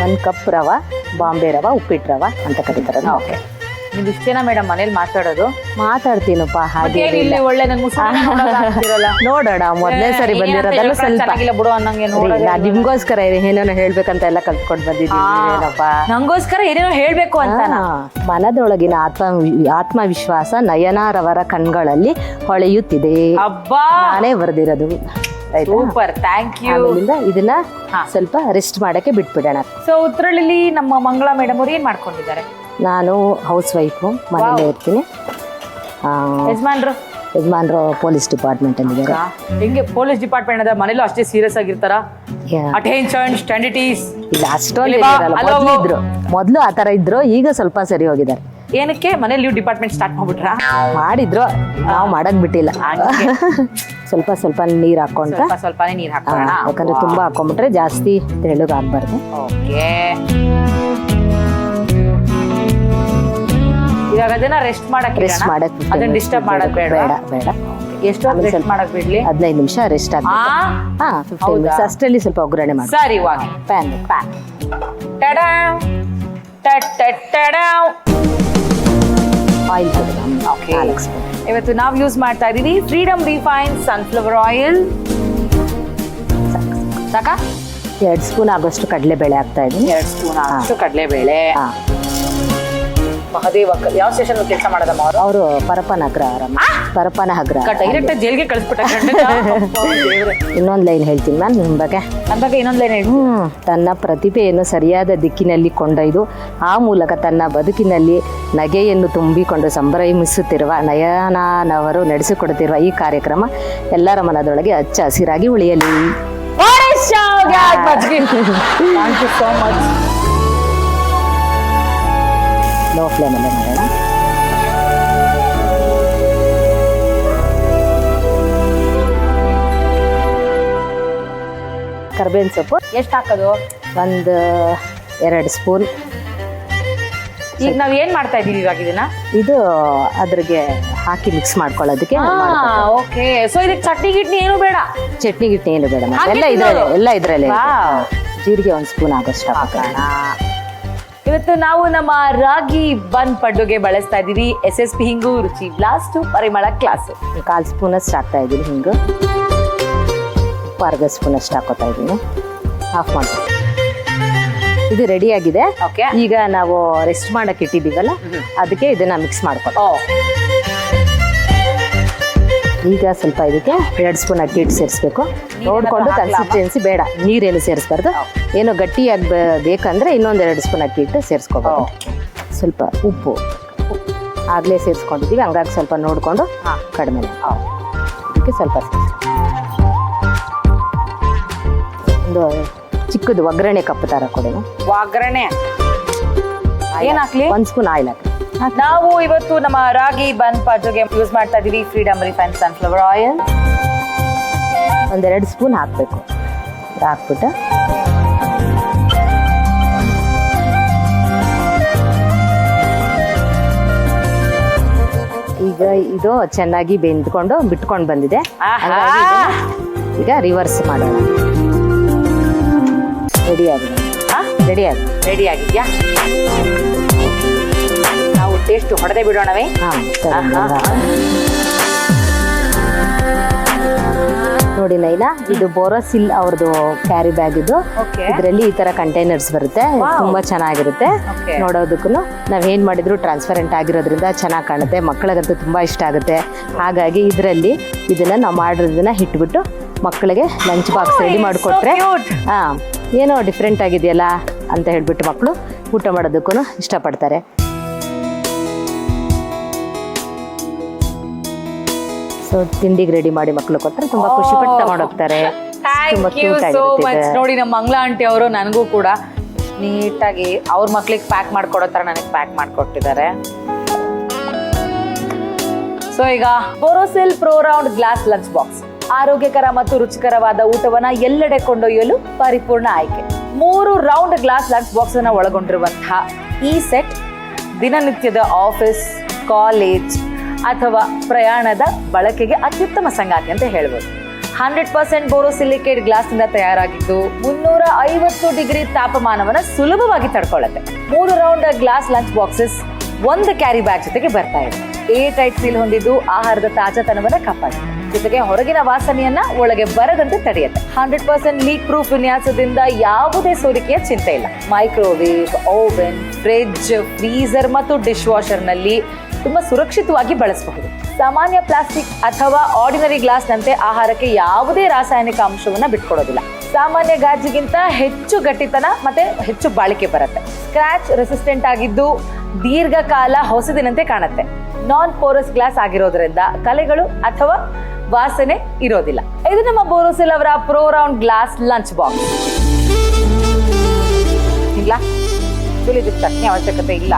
ನನ್ನ ಕಪ್ ರವ, ಬಾಂಬೆ ರವ, ಉಪ್ಪಿಟ್ಟು ರವ ಅಂತ ಕರೀತಾರೆ. ಓಕೆ, ನೀವು ಇಷ್ಟೇನಾ ಮೇಡಮ್ ಮನೇಲಿ ಮಾತಾಡೋದು? ಮಾತಾಡ್ತೀನಪ್ಪ, ಹಾಗೆ ಇಲ್ಲಿ ಒಳ್ಳೆ ನೋಡೋಣ. ಮೊದಲನೇ ಸರಿ ಬಂದಿರೋದಲ್ಲ, ಸ್ವಲ್ಪ ಬಿಡು ಅನ್ನಂಗೆ ನಿಮ್ಗೋಸ್ಕರ ಏನೇನೋ ಹೇಳ್ಬೇಕಂತ ಎಲ್ಲ ಕಲ್ತ್ಕೊಂಡು ಬಂದಿದ್ದೀನಪ್ಪ. ನಂಗೋಸ್ಕರ ಏನೇನೋ ಹೇಳ್ಬೇಕು ಅಂತ. ಮನದೊಳಗಿನ ಆತ್ಮವಿಶ್ವಾಸ ನಯನಾರವರ ಕಣ್ಗಳಲ್ಲಿ ಹೊಳೆಯುತ್ತಿದೆ. ಅಬ್ಬಾ, ನಾನೇ ಬರೆದಿರೋದು. Super, thank you. ಇದನ್ನ ಸ್ವಲ್ಪ ರೆಸ್ಟ್ ಮಾಡಕ್ಕೆ ಬಿಟ್ಬಿಡೋಣ. ಸೊ ಉತ್ರಳ್ಳಿ ನಮ್ಮ ಮಂಗಳಾ ಮೇಡಮ್ ಅವ್ರು ಏನ್ ಮಾಡ್ಕೊಂಡಿದ್ದಾರೆ? ನಾನು ಹೌಸ್ ವೈಫು, ಮನೇಲೇ ಇರ್ತೀನಿ. ಯಜಮಾನ್ರು ಪೊಲೀಸ್ ಡಿಪಾರ್ಟ್ಮೆಂಟ್ ಅಲ್ಲಿ ಇದ್ದಾರೆ. ಹೆಂಗೆ ಪೊಲೀಸ್ ಡಿಪಾರ್ಟ್ಮೆಂಟ್ ಅದ? ಮನೇಲೂ ಅಷ್ಟೇ ಸೀರಿಯಸ್ ಆಗಿರ್ತಾರ? ಅಟೆನ್ಷನ್, ಸ್ಟ್ಯಾಂಡಿಟೀಸ್ ಇಲ್ಲ ಅಷ್ಟೊಂದು ಮೊದ್ಲು ಆತರ ಇದ್ರು, ಈಗ ಸ್ವಲ್ಪ ಸರಿ ಹೋಗಿದ್ದಾರೆ. ಏನಕ್ಕೆ? ಮನೇಲಿ ನೀವು ಡಿಪಾರ್ಟ್ಮೆಂಟ್ ಸ್ಟಾರ್ಟ್ ಮಾಡ್ಬಿಟ್ರಾ? ಮಾಡಿದ್ರು, ನಾವು ಮಾಡಕ್ ಬಿಟ್ಟಿಲ್ಲ. ಸ್ವಲ್ಪ ಸ್ವಲ್ಪ ನೀರ್ ಹಾಕೊಂಡ್ರೆ ಸ್ವಲ್ಪನೇ ನೀರ್ ಹಾಕೋಣ, ಯಾಕಂದ್ರೆ ತುಂಬಾ ಹಾಕೊಂಡ್ಬಿಟ್ರೆ ಜಾಸ್ತಿ ತೆಳ್ಳಗಾಗ್ಬಾರ್ದು. ಓಕೆ, ಇವಾಗ ಅದನ್ನ ರೆಸ್ಟ್ ಮಾಡಕ್ ಅದನ್ನ ಡಿಸ್ಟರ್ಬ್ ಮಾಡಕ್ ಬೇಡ. ಎಷ್ಟು ರೆಸ್ಟ್ ಮಾಡಕ್ ಬಿಡ್ಲಿ? 15 ನಿಮಿಷ ರೆಸ್ಟ್ ಆಗುತ್ತೆ. 15 ಮಿನಿಟ್ಸ್ ಅಷ್ಟರಲ್ಲಿ ಸ್ವಲ್ಪ ಒಗ್ಗರಣೆ ಮಾಡಿ. ಸರಿ, ಪ್ಯಾನ್ ಆಯಿಲ್ ಇವತ್ತು ನಾವು ಯೂಸ್ ಮಾಡ್ತಾ ಇದೀವಿ ಫ್ರೀಡಮ್ ರಿಫೈನ್ ಸನ್ಫ್ಲವರ್ ಆಯಿಲ್. ಸಾಕ? 2 ಸ್ಪೂನ್ ಆಗೋಷ್ಟು ಕಡಲೆಬೇಳೆ ಹಾಕ್ತಾ ಇದೀನಿ. 2 ಸ್ಪೂನ್ ಆಗೋಷ್ಟು ಕಡಲೆಬೇಳೆ. ಮಹದೇವ ಯಾವ ಸ್ಟೇಷನ್ ಕೆಲಸ ಮಾಡೋದಮ್ಮ ಅವರು? ಅವರು ಪರಪನಗರ ಡೈರೆಕ್ಟ್ ಜೈಲ್ಗೆ ಕಳಿಸ್ಬಿಟ್ಟ. ಇನ್ನೊಂದು ಲೈನ್ ಹೇಳ್ತೀನಿ ಮ್ಯಾಮ್ ನಿಮ್ಮ ಬಗ್ಗೆ. ನನ್ನ ಬಗ್ಗೆ ಇನ್ನೊಂದು ಲೈನ್ ಹೇಳಿ. ತನ್ನ ಪ್ರತಿಭೆಯನ್ನು ಸರಿಯಾದ ದಿಕ್ಕಿನಲ್ಲಿ ಕೊಂಡೊಯ್ದು ಆ ಮೂಲಕ ತನ್ನ ಬದುಕಿನಲ್ಲಿ ನಗೆಯನ್ನು ತುಂಬಿಕೊಂಡು ಸಂಭ್ರಮಿಸುತ್ತಿರುವ ನಯನನವರು ನಡೆಸಿಕೊಡುತ್ತಿರುವ ಈ ಕಾರ್ಯಕ್ರಮ ಎಲ್ಲರ ಮನದೊಳಗೆ ಹಚ್ಚ ಹಸಿರಾಗಿ ಉಳಿಯಲಿ. ಲೋ ಫ್ಲೇಮಲ್ಲೇ ಮಾಡೋಣ. ಕರ್ಬೇವಿನ ಸೊಪ್ಪು ಎಷ್ಟು ಹಾಕೋದು? 1-2 ಸ್ಪೂನ್. ಈಗ ನಾವ್ ಏನ್ ಮಾಡ್ತಾ ಇದೀವಿ ಇವಾಗ ಇದನ್ನ? ಇದು ಅದ್ರಿಗೆ ಹಾಕಿ ಮಿಕ್ಸ್ ಮಾಡ್ಕೊಳ್ಳೋದಕ್ಕೆ. ಓಕೆ, ಸೊ ಇದಕ್ಕೆ ಚಟ್ನಿ ಗಿಟ್ನಿ ಏನು ಬೇಡ? ಚಟ್ನಿ ಗಿಟ್ನಿ ಏನು ಬೇಡ, ಎಲ್ಲ ಇದ್ರಲ್ಲೇ. ಜೀರಿಗೆ 1 ಸ್ಪೂನ್ ಆಗೋಷ್ಟು ಹಾಕೋಣ. ಇವತ್ತು ನಾವು ನಮ್ಮ ರಾಗಿ ಬನ್ ಪಡ್ಡುಗೆ ಬಳಸ್ತಾ ಇದೀವಿ SSP ಹಿಂಗು, ರುಚಿ ಬ್ಲಾಸ್ಟ್, ಪರಿಮಳ ಕ್ಲಾಸ್. 1/4 ಸ್ಪೂನ್ ಅಷ್ಟು ಹಾಕ್ತಾ ಇದ್ದೀನಿ ಹಿಂಗು. ಉಪ್ಪು 1/2 ಸ್ಪೂನ್ ಅಷ್ಟು ಹಾಕೋತಾ ಇದ್ದೀನಿ. ಆಫ್ ಮಾಡ್ತೀನಿ. ಇದು ರೆಡಿ ಆಗಿದೆ. ಈಗ ನಾವು ರೆಸ್ಟ್ ಮಾಡಕ್ಕೆ ಇಟ್ಟಿದ್ದೀವಲ್ಲ, ಅದಕ್ಕೆ ಇದನ್ನ ಮಿಕ್ಸ್ ಮಾಡ್ಕೊಳ್ಳೋ. ಈಗ ಸ್ವಲ್ಪ ಇದಕ್ಕೆ 2 ಸ್ಪೂನ್ ಅಕ್ಕಿ ಹಿಟ್ಟು ಸೇರಿಸ್ಬೇಕು. ನೋಡ್ಕೊಂಡು ಕನ್ಸಿಸ್ಟೆನ್ಸಿ ಬೇಡ, ನೀರೇನು ಸೇರಿಸ್ಬಾರ್ದು. ಏನೋ ಗಟ್ಟಿಯಾಗಿ ಬೇಕಂದ್ರೆ ಇನ್ನೊಂದು 2 ಸ್ಪೂನ್ ಅಕ್ಕಿ ಹಿಟ್ಟು ಸೇರಿಸ್ಕೋಬೇಕು. ಸ್ವಲ್ಪ ಉಪ್ಪು ಆಗಲೇ ಸೇರಿಸ್ಕೊಂಡಿದ್ದೀವಿ, ಹಂಗಾಗಿ ಸ್ವಲ್ಪ ನೋಡಿಕೊಂಡು ಕಡಿಮೆ. ಇದಕ್ಕೆ ಸ್ವಲ್ಪ ಒಂದು ಚಿಕ್ಕದು ಒಗ್ಗರಣೆ ಕಪ್ ಥರ ಕೊಡಿ. ಒಗ್ಗರಣೆ ಏನು ಹಾಕ್ಲಿ? 1 ಸ್ಪೂನ್ ಆಯಿಲ್ ಹಾಕಿ. ನಾವು ಇವತ್ತು ನಮ್ಮ ರಾಗಿ ಬನ್ ಪಡ್ಡುಗೆ ಯೂಸ್ ಮಾಡ್ತಾ ಇದೀವಿ freedom refine sunflower oil. 1-2 spoon ಹಾಕಬೇಕು. ಹಾಕ್ಬಿಟ್ಟು ಈಗ ಇದು ಚೆನ್ನಾಗಿ ಬೆಂದ್ಕೊಂಡು ಬಿಟ್ಕೊಂಡು ಬಂದಿದೆ. ಈಗ ರಿವರ್ಸ್ ಮಾಡೋಣ. ರೆಡಿ ಆಗಿದ್ಯಾ? ನಾವು ಟೇಸ್ಟ್ ಹೊಡೆದೇ ಬಿಡೋಣವೇ? ನೋಡಿ ನೈನಾ, ಇದು ಬೋರೋಸಿಲ್ ಅವ್ರದ್ದು ಕ್ಯಾರಿ ಬ್ಯಾಗ್. ಇದು ಇದರಲ್ಲಿ ಈ ತರ ಕಂಟೈನರ್ಸ್ ಬರುತ್ತೆ, ತುಂಬಾ ಚೆನ್ನಾಗಿರುತ್ತೆ ನೋಡೋದಕ್ಕೂ. ನಾವೇನ್ ಮಾಡಿದ್ರು ಟ್ರಾನ್ಸ್ಪರೆಂಟ್ ಆಗಿರೋದ್ರಿಂದ ಚೆನ್ನಾಗಿ ಕಾಣುತ್ತೆ, ಮಕ್ಕಳಿಗಂತೂ ತುಂಬಾ ಇಷ್ಟ ಆಗುತ್ತೆ. ಹಾಗಾಗಿ ಇದರಲ್ಲಿ ಇದನ್ನ ನಾವು ಮಾಡಿರೋದನ್ನ ಇಟ್ಬಿಟ್ಟು ಮಕ್ಕಳಿಗೆ ಲಂಚ್ ಬಾಕ್ಸ್ ರೆಡಿ ಮಾಡಿಕೊಟ್ರೆ ಏನೋ ಡಿಫ್ರೆಂಟ್ ಆಗಿದೆಯಲ್ಲ ಅಂತ ಹೇಳ್ಬಿಟ್ಟು ಮಕ್ಕಳು ಊಟ ಮಾಡೋದಕ್ಕೂ ಇಷ್ಟಪಡ್ತಾರೆ. ಸೊ ತಿಂಡಿಗೆ ರೆಡಿ ಮಾಡಿ ಮಕ್ಕಳು ಕೊಟ್ಟರೆ ತುಂಬಾ ಖುಷಿ ಪಟ್ಟು ತಗೊಂಡೋಗ್ತಾರೆ. ನೋಡಿ ನಮ್ಮ ಮಂಗಳಾ ಆಂಟಿ ಅವರು ನನಗೂ ಕೂಡ ನೀಟಾಗಿ ಅವ್ರ ಮಕ್ಳಿಗೆ ಪ್ಯಾಕ್ ಮಾಡ್ಕೊಡೋ ತರ ನನಗೆ ಪ್ಯಾಕ್ ಮಾಡ್ಕೊಟ್ಟಿದ್ದಾರೆ. ಸೊ ಈಗ Borosil pro round glass lunch box ಆರೋಗ್ಯಕರ ಮತ್ತು ರುಚಿಕರವಾದ ಊಟವನ್ನ ಎಲ್ಲೆಡೆ ಕೊಂಡೊಯ್ಯಲು ಪರಿಪೂರ್ಣ ಆಯ್ಕೆ. 3 ರೌಂಡ್ ಗ್ಲಾಸ್ ಲಂಚ್ ಬಾಕ್ಸ್ ಅನ್ನ ಒಳಗೊಂಡಿರುವಂತಹ ಈ ಸೆಟ್ ದಿನನಿತ್ಯದ ಆಫೀಸ್, ಕಾಲೇಜ್ ಅಥವಾ ಪ್ರಯಾಣದ ಬಳಕೆಗೆ ಅತ್ಯುತ್ತಮ ಸಂಗಾತಿ ಅಂತ ಹೇಳ್ಬೋದು. 100% ಬೋರೋಸಿಲಿಕೇಟ್ ಗ್ಲಾಸ್ ನಿಂದ ತಯಾರಾಗಿದ್ದು 350 ಡಿಗ್ರಿ ತಾಪಮಾನವನ್ನ ಸುಲಭವಾಗಿ ತಡ್ಕೊಳ್ಳುತ್ತೆ. 3 ರೌಂಡ್ ಗ್ಲಾಸ್ ಲಂಚ್ ಬಾಕ್ಸಸ್ ಒಂದು ಕ್ಯಾರಿ ಬ್ಯಾಗ್ ಜೊತೆಗೆ ಬರ್ತಾ ಇದೆ. ಏರ್ ಸೀಲ್ ಹೊಂದಿದ್ದು ಆಹಾರದ ತಾಜಾತನವನ್ನ ಕಾಪಾಡುತ್ತೆ. ಜೊತೆಗೆ ಹೊರಗಿನ ವಾಸನೆಯನ್ನ ಒಳಗೆ ಬರದಂತೆ ತಡೆಯುತ್ತೆ. 100% ಲೀಕ್ ಪ್ರೂಫ್ ವಿನ್ಯಾಸದಿಂದ ಯಾವುದೇ ಸೋರಿಕೆಯ ಚಿಂತೆ ಇಲ್ಲ. ಮೈಕ್ರೋವೇವ್, ಓವೆನ್, ಫ್ರಿಡ್ಜ್, ಫ್ರೀಸರ್ ಮತ್ತು ಡಿಶ್ ವಾಷರ್ ನಲ್ಲಿ ತುಂಬಾ ಸುರಕ್ಷಿತವಾಗಿ ಬಳಸಬಹುದು. ಸಾಮಾನ್ಯ ಪ್ಲಾಸ್ಟಿಕ್ ಅಥವಾ ಆರ್ಡಿನರಿ ಗ್ಲಾಸ್ ನಂತೆ ಆಹಾರಕ್ಕೆ ಯಾವುದೇ ರಾಸಾಯನಿಕ ಅಂಶವನ್ನ ಬಿಟ್ಕೊಡೋದಿಲ್ಲ. ಸಾಮಾನ್ಯ ಗಾಜಿಗಿಂತ ಹೆಚ್ಚು ಗಟ್ಟಿತನ ಮತ್ತೆ ಹೆಚ್ಚು ಬಾಳಿಕೆ ಬರುತ್ತೆ. ಸ್ಕ್ರಾಚ್ ರೆಸಿಸ್ಟೆಂಟ್ ಆಗಿದ್ದು ದೀರ್ಘಕಾಲ ಹೊಸದಿನಂತೆ ಕಾಣುತ್ತೆ. ನಾನ್ ಪೋರಸ್ ಗ್ಲಾಸ್ ಆಗಿರೋದ್ರಿಂದ ಕಲೆಗಳು ಅಥವಾ ವಾಸನೆ ಇರೋದಿಲ್ಲ. ಇದು ನಮ್ಮ ಬೋರೋಸಿಲ್ ಅವರ pro round glass lunch box. ಇಲ್ಲ ಇದು ಚಟ್ನಿ ಅವಶ್ಯಕತೆ ಇಲ್ಲ.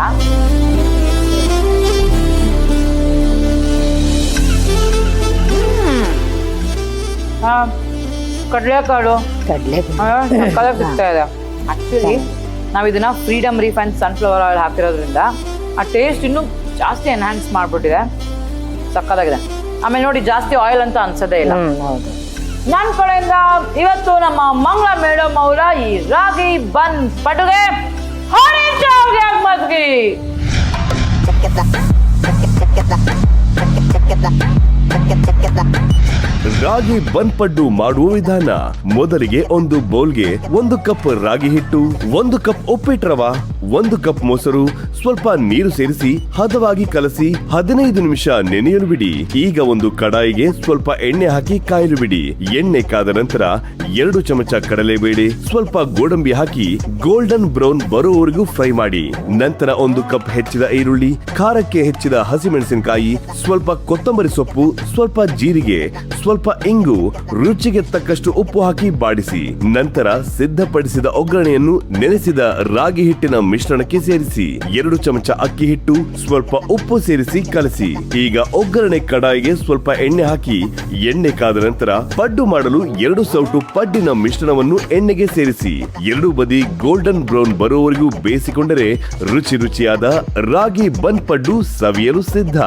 ಕಡಲೆಕಾಳು ಸಿಗ್ತಾ ಇದೆ. ಆಕ್ಚುಲಿ ನಾವು ಇದನ್ನ ಫ್ರೀಡಮ್ ರಿಫೈನ್ಡ್ ಸನ್ಫ್ಲವರ್ ಆಯಿಲ್ ಹಾಕಿರೋದ್ರಿಂದ ಆ ಟೇಸ್ಟ್ ಇನ್ನೂ ಜಾಸ್ತಿ ಎನ್ಹಾನ್ಸ್ ಮಾಡ್ಬಿಟ್ಟಿದೆ. ಸಕ್ಕತ್ತಾಗಿದೆ. ಆಮೇಲೆ ನೋಡಿ, ಜಾಸ್ತಿ ಆಯಿಲ್ ಅಂತ ಅನ್ಸೋದೇ ಇಲ್ಲ. ನನ್ನ ಕಡೆಯಿಂದ ಇವತ್ತು ನಮ್ಮ ಮಂಗಳ ಮೇಡಮ್ ಅವರ ಈ ರಾಗಿ ಬನ್ ಪಡುಗೆ ರಾಗಿ ಬನ್ ಪಡ್ಡು ಮಾಡುವ ವಿಧಾನ. ಮೊದಲಿಗೆ ಒಂದು ಬೌಲ್ಗೆ 1 ಕಪ್ ರಾಗಿ ಹಿಟ್ಟು, 1 ಕಪ್ ಉಪ್ಪಿಟ್ಟು ರವ, 1 ಕಪ್ ಮೊಸರು, ಸ್ವಲ್ಪ ನೀರು ಸೇರಿಸಿ ಹದವಾಗಿ ಕಲಸಿ 15 ನಿಮಿಷ ನೆನೆಯಲು ಬಿಡಿ. ಈಗ ಒಂದು ಕಡಾಯಿಗೆ ಸ್ವಲ್ಪ ಎಣ್ಣೆ ಹಾಕಿ ಕಾಯಲು ಬಿಡಿ. ಎಣ್ಣೆ ಕಾದ ನಂತರ 2 ಚಮಚ ಕಡಲೆಬೇಳೆ, ಸ್ವಲ್ಪ ಗೋಡಂಬಿ ಹಾಕಿ ಗೋಲ್ಡನ್ ಬ್ರೌನ್ ಬರೋವರೆಗೂ ಫ್ರೈ ಮಾಡಿ. ನಂತರ 1 ಕಪ್ ಹೆಚ್ಚಿದ ಈರುಳ್ಳಿ, ಖಾರಕ್ಕೆ ಹೆಚ್ಚಿದ ಹಸಿಮೆಣಸಿನಕಾಯಿ, ಸ್ವಲ್ಪ ಕೊತ್ತಂಬರಿ ಸೊಪ್ಪು, ಸ್ವಲ್ಪ ಜೀರಿಗೆ, ಸ್ವಲ್ಪ ಇಂಗು, ರುಚಿಗೆ ತಕ್ಕಷ್ಟು ಉಪ್ಪು ಹಾಕಿ ಬಾಡಿಸಿ. ನಂತರ ಸಿದ್ಧಪಡಿಸಿದ ಒಗ್ಗರಣೆಯನ್ನು ನೆನೆಸಿದ ರಾಗಿ ಹಿಟ್ಟಿನ ಮಿಶ್ರಣಕ್ಕೆ ಸೇರಿಸಿ 2 ಚಮಚ ಅಕ್ಕಿ ಹಿಟ್ಟು, ಸ್ವಲ್ಪ ಉಪ್ಪು ಸೇರಿಸಿ ಕಲಸಿ. ಈಗ ಒಗ್ಗರಣೆ ಕಡಾಯಿಗೆ ಸ್ವಲ್ಪ ಎಣ್ಣೆ ಹಾಕಿ ಎಣ್ಣೆ ಕಾದ ನಂತರ ಪಡ್ಡು ಮಾಡಲು 2 ಸೌಟು ಪಡ್ಡಿನ ಮಿಶ್ರಣವನ್ನು ಎಣ್ಣೆಗೆ ಸೇರಿಸಿ 2 ಬದಿ ಗೋಲ್ಡನ್ ಬ್ರೌನ್ ಬರುವವರೆಗೂ ಬೇಯಿಸಿಕೊಂಡರೆ ರುಚಿಯಾದ ರಾಗಿ ಬನ್ ಪಡ್ಡು ಸವಿಯಲು ಸಿದ್ಧ.